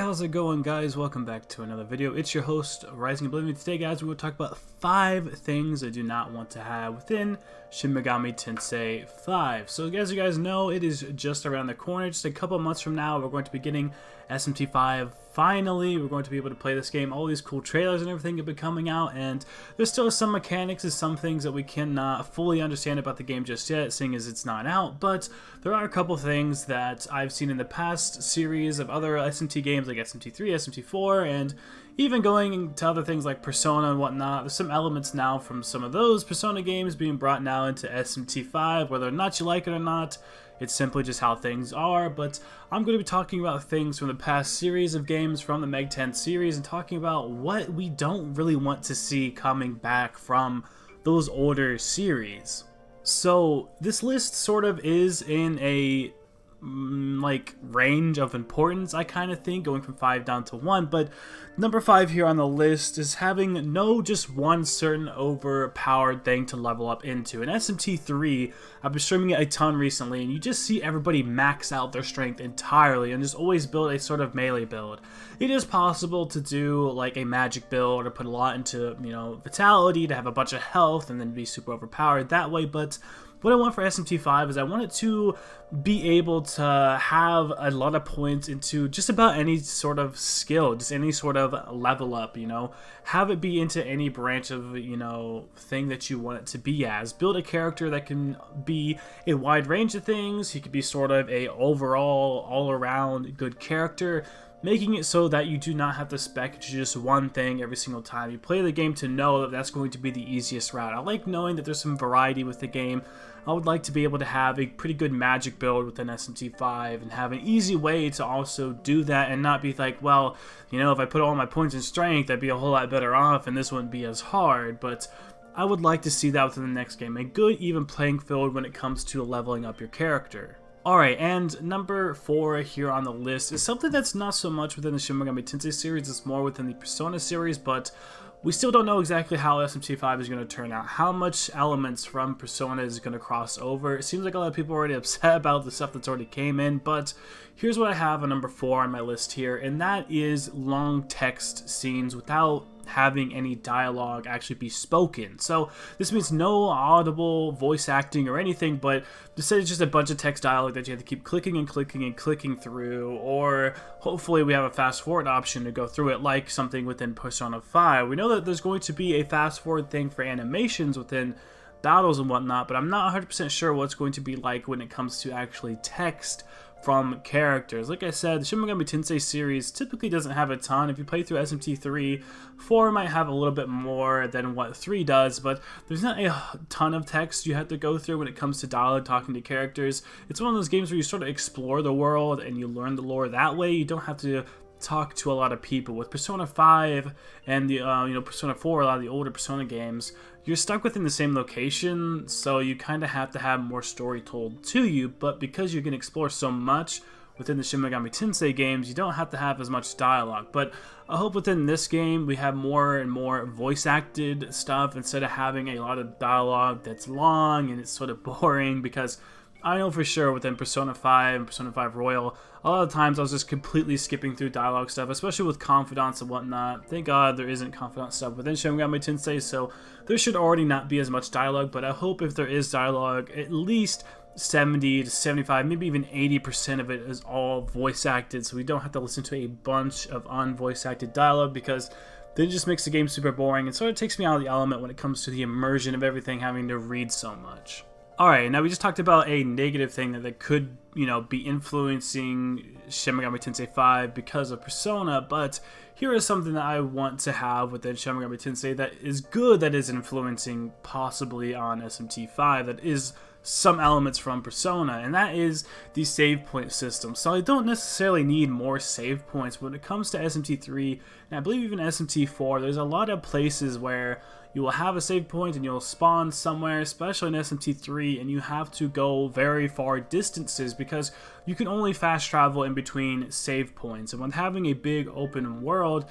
how's it going, guys? Welcome back to another video. It's your host, Rising Oblivion. Today, guys, we're going to talk about 5 things I do not want to have within Shin Megami Tensei 5. So, as you guys know, it is just around the corner. Just a couple months from now, we're going to be getting SMT 5. Finally, we're going to be able to play this game. All these cool trailers and everything have been coming out, and there's still some mechanics and some things that we cannot fully understand about the game just yet, seeing as it's not out. But there are a couple things that I've seen in the past series of other SMT games like SMT 3, SMT 4, and even going to other things like Persona and whatnot. There's some elements now from some of those Persona games being brought now into SMT 5, whether or not you like it or not. It's simply just how things are, but I'm going to be talking about things from the past series of games from the Meg 10 series and talking about what we don't really want to see coming back from those older series. So this list sort of is in a range of importance, I kind of think, going from 5 down to 1, but number 5 here on the list is having no just one certain overpowered thing to level up into. In SMT 3, I've been streaming it a ton recently, and you just see everybody max out their strength entirely and just always build a sort of melee build. It is possible to do like a magic build or put a lot into, vitality to have a bunch of health and then be super overpowered that way, but what I want for SMT 5 is I want it to be able to have a lot of points into just about any sort of skill, just any sort of level up, have it be into any branch of, thing that you want it to be as. Build a character that can be a wide range of things. He could be sort of a overall, all-around good character, making it so that you do not have to spec to just one thing every single time you play the game to know that that's going to be the easiest route. I like knowing that there's some variety with the game. I would like to be able to have a pretty good magic build within SMT 5 and have an easy way to also do that and not be like, well, if I put all my points in strength, I'd be a whole lot better off and this wouldn't be as hard. But I would like to see that within the next game. A good even playing field when it comes to leveling up your character. Alright, and number 4 here on the list is something that's not so much within the Shin Megami Tensei series, it's more within the Persona series, but we still don't know exactly how SMT 5 is going to turn out, how much elements from Persona is going to cross over. It seems like a lot of people are already upset about the stuff that's already came in, but here's what I have on number 4 on my list here, and that is long text scenes without having any dialogue actually be spoken. So this means no audible voice acting or anything, but instead it's just a bunch of text dialogue that you have to keep clicking and clicking and clicking through, or hopefully we have a fast forward option to go through it like something within Persona 5. We know that there's going to be a fast forward thing for animations within battles and whatnot, but I'm not 100% sure what it's going to be like when it comes to actually text from characters. Like I said, the Shin Megami Tensei series typically doesn't have a ton. If you play through SMT 3, 4 might have a little bit more than what 3 does, but there's not a ton of text you have to go through when it comes to dialogue, talking to characters. It's one of those games where you sort of explore the world and you learn the lore that way. You don't have to talk to a lot of people. With Persona 5 and the Persona 4, a lot of the older Persona games, you're stuck within the same location, so you kind of have to have more story told to you, but because you can explore so much within the Shin Megami Tensei games, you don't have to have as much dialogue. But I hope within this game we have more and more voice acted stuff instead of having a lot of dialogue that's long and it's sort of boring, because I know for sure within Persona 5 and Persona 5 Royal, a lot of times I was just completely skipping through dialogue stuff, especially with confidants and whatnot. Thank God there isn't confidant stuff within Shin Megami Tensei, so there should already not be as much dialogue, but I hope if there is dialogue, at least 70 to 75, maybe even 80% of it is all voice acted, so we don't have to listen to a bunch of unvoice acted dialogue, because then it just makes the game super boring and sort of takes me out of the element when it comes to the immersion of everything having to read so much. Alright, now we just talked about a negative thing that could, be influencing Shin Megami Tensei 5 because of Persona, but here is something that I want to have within Shin Megami Tensei that is good, that is influencing possibly on SMT 5, that is some elements from Persona, and that is the save point system. So I don't necessarily need more save points. When it comes to SMT 3, and I believe even SMT 4, there's a lot of places where you will have a save point and you'll spawn somewhere, especially in SMT 3, and you have to go very far distances because you can only fast travel in between save points. And when having a big open world,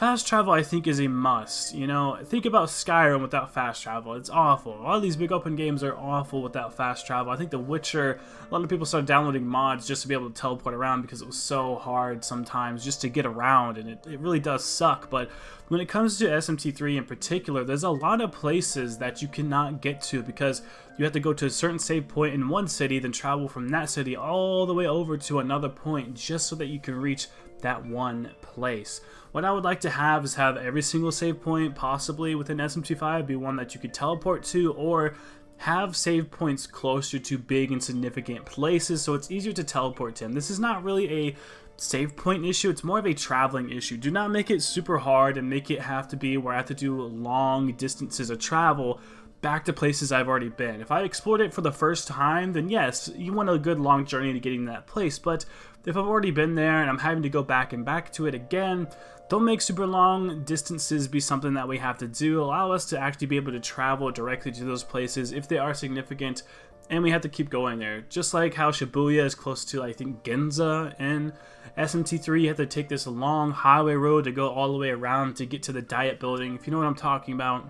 fast travel I think is a must. You know, think about Skyrim without fast travel. It's awful. A lot of these big open games are awful without fast travel. I think The Witcher, a lot of people started downloading mods just to be able to teleport around because it was so hard sometimes just to get around, and it really does suck. But when it comes to SMT3 in particular, there's a lot of places that you cannot get to because you have to go to a certain save point in one city, then travel from that city all the way over to another point just so that you can reach that one place. What I would like to have is have every single save point possibly within SMT5 be one that you could teleport to, or have save points closer to big and significant places so it's easier to teleport to them. This is not really a save point issue, it's more of a traveling issue. Do not make it super hard and make it have to be where I have to do long distances of travel back to places I've already been. If I explored it for the first time, then yes, you want a good long journey to getting to that place. But if I've already been there and I'm having to go back and back to it again, don't make super long distances be something that we have to do. Allow us to actually be able to travel directly to those places if they are significant, and we have to keep going there. Just like how Shibuya is close to, I think, Ginza in SMT3, you have to take this long highway road to go all the way around to get to the Diet Building. If you know what I'm talking about,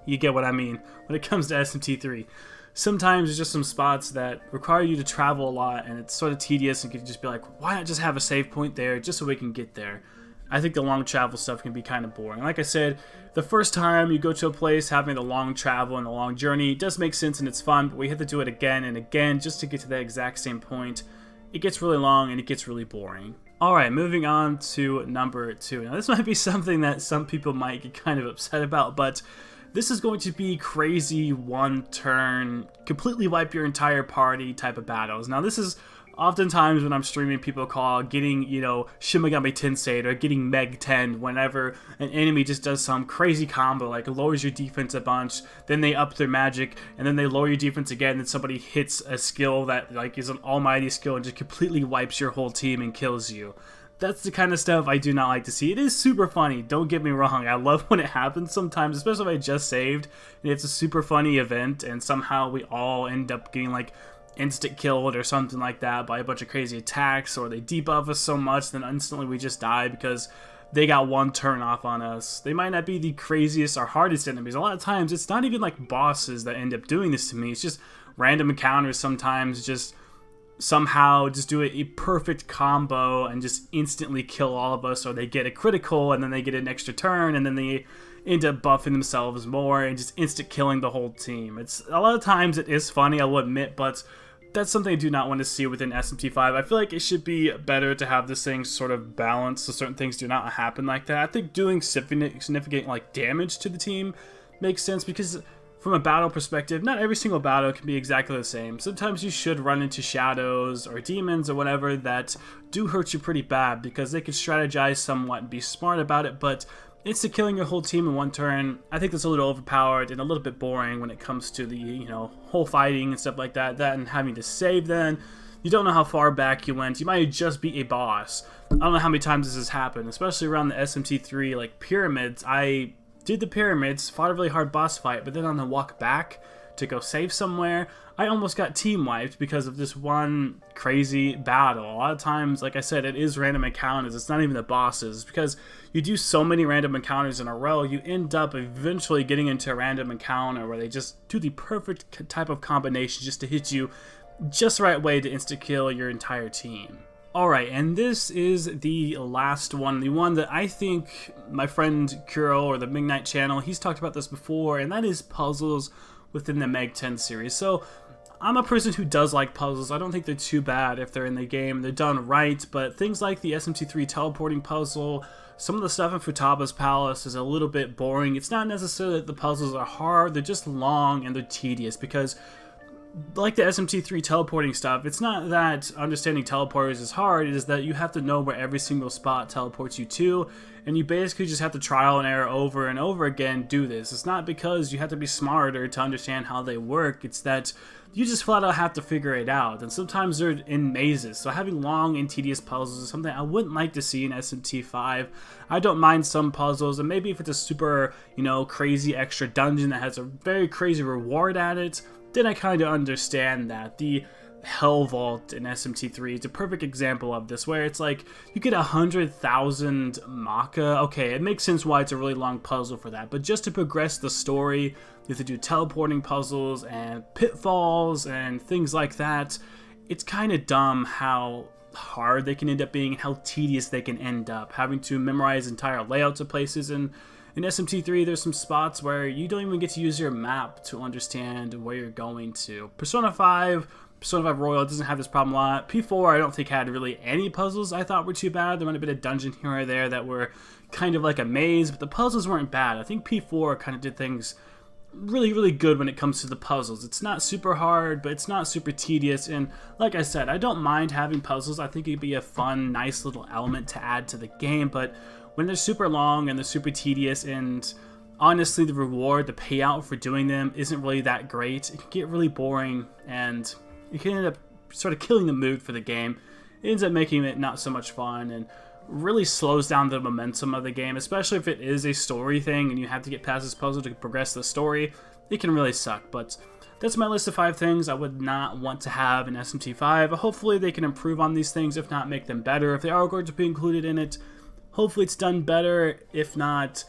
you get what I mean when it comes to SMT3. Sometimes there's just some spots that require you to travel a lot, and it's sort of tedious, and you can just be like, why not just have a save point there just so we can get there? I think the long travel stuff can be kind of boring. Like I said, the first time you go to a place, having the long travel and the long journey does make sense and it's fun, but we have to do it again and again just to get to that exact same point. It gets really long and it gets really boring. Alright, moving on to number 2. Now this might be something that some people might get kind of upset about, but this is going to be crazy one turn, completely wipe your entire party type of battles. Now this is oftentimes when I'm streaming, people call getting, you know, Shin Megami Tensei or getting Meg 10 whenever an enemy just does some crazy combo, like lowers your defense a bunch, then they up their magic, and then they lower your defense again, and somebody hits a skill that like is an almighty skill and just completely wipes your whole team and kills you. That's the kind of stuff I do not like to see. It is super funny, don't get me wrong. I love when it happens sometimes, especially if I just saved and it's a super funny event and somehow we all end up getting like instant killed or something like that by a bunch of crazy attacks, or they debuff us so much then instantly we just die because they got one turn off on us. They might not be the craziest or hardest enemies. A lot of times it's not even like bosses that end up doing this to me. It's just random encounters sometimes just somehow just do a perfect combo and just instantly kill all of us, or they get a critical and then they get an extra turn and then they end up buffing themselves more and just instant killing the whole team. It's a lot of times it is funny, I will admit, but that's something I do not want to see within SMT5. I feel like it should be better to have this thing sort of balanced so certain things do not happen like that. I think doing significant like damage to the team makes sense because from a battle perspective, not every single battle can be exactly the same. Sometimes you should run into shadows or demons or whatever that do hurt you pretty bad because they can strategize somewhat and be smart about it, but instant killing your whole team in one turn, I think that's a little overpowered and a little bit boring when it comes to the, you know, whole fighting and stuff like that. That and having to save then. You don't know how far back you went. You might just be a boss. I don't know how many times this has happened, especially around the SMT3 like pyramids. I did the pyramids, fought a really hard boss fight, but then on the walk back to go save somewhere, I almost got team wiped because of this one crazy battle. A lot of times, like I said, it is random encounters. It's not even the bosses, because you do so many random encounters in a row, you end up eventually getting into a random encounter where they just do the perfect type of combination just to hit you just the right way to insta-kill your entire team. Alright, and this is the last one, the one that I think my friend Kuro or the Midnight channel, he's talked about this before, and that is puzzles within the Meg 10 series. So I'm a person who does like puzzles. I don't think they're too bad if they're in the game, they're done right, but things like the SMT3 teleporting puzzle, some of the stuff in Futaba's Palace is a little bit boring. It's not necessarily that the puzzles are hard, they're just long and they're tedious, because like the SMT3 teleporting stuff, it's not that understanding teleporters is hard, it is that you have to know where every single spot teleports you to, and you basically just have to trial and error over and over again do this. It's not because you have to be smarter to understand how they work, it's that you just flat out have to figure it out, and sometimes they're in mazes, so having long and tedious puzzles is something I wouldn't like to see in SMT5. I don't mind some puzzles, and maybe if it's a super, you know, crazy extra dungeon that has a very crazy reward at it, then I kind of understand that. The Hell Vault in SMT3 is a perfect example of this, where it's like you get 100,000 Maka. Okay, it makes sense why it's a really long puzzle for that, but just to progress the story, you have to do teleporting puzzles and pitfalls and things like that. It's kind of dumb how hard they can end up being and how tedious they can end up, having to memorize entire layouts of places. And in SMT3, there's some spots where you don't even get to use your map to understand where you're going to. Persona 5 Royal doesn't have this problem a lot. P4 I don't think had really any puzzles I thought were too bad. There might have been a dungeon here or there that were kind of like a maze, but the puzzles weren't bad. I think P4 kind of did things really good when it comes to the puzzles. It's not super hard, but it's not super tedious, and like I said, I don't mind having puzzles. I think it'd be a fun, nice little element to add to the game, but when they're super long and they're super tedious, and honestly the reward, the payout for doing them isn't really that great, it can get really boring, and you can end up sort of killing the mood for the game. It ends up making it not so much fun and really slows down the momentum of the game, especially if it is a story thing and you have to get past this puzzle to progress the story. It can really suck, but that's my list of 5 things I would not want to have in SMT5. Hopefully they can improve on these things, if not make them better. If they are going to be included in it, hopefully it's done better. If not,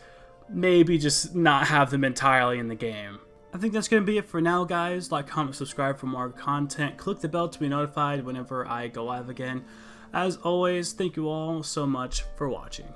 maybe just not have them entirely in the game. I think that's going to be it for now, guys. Like, comment, subscribe for more content. Click the bell to be notified whenever I go live again. As always, thank you all so much for watching.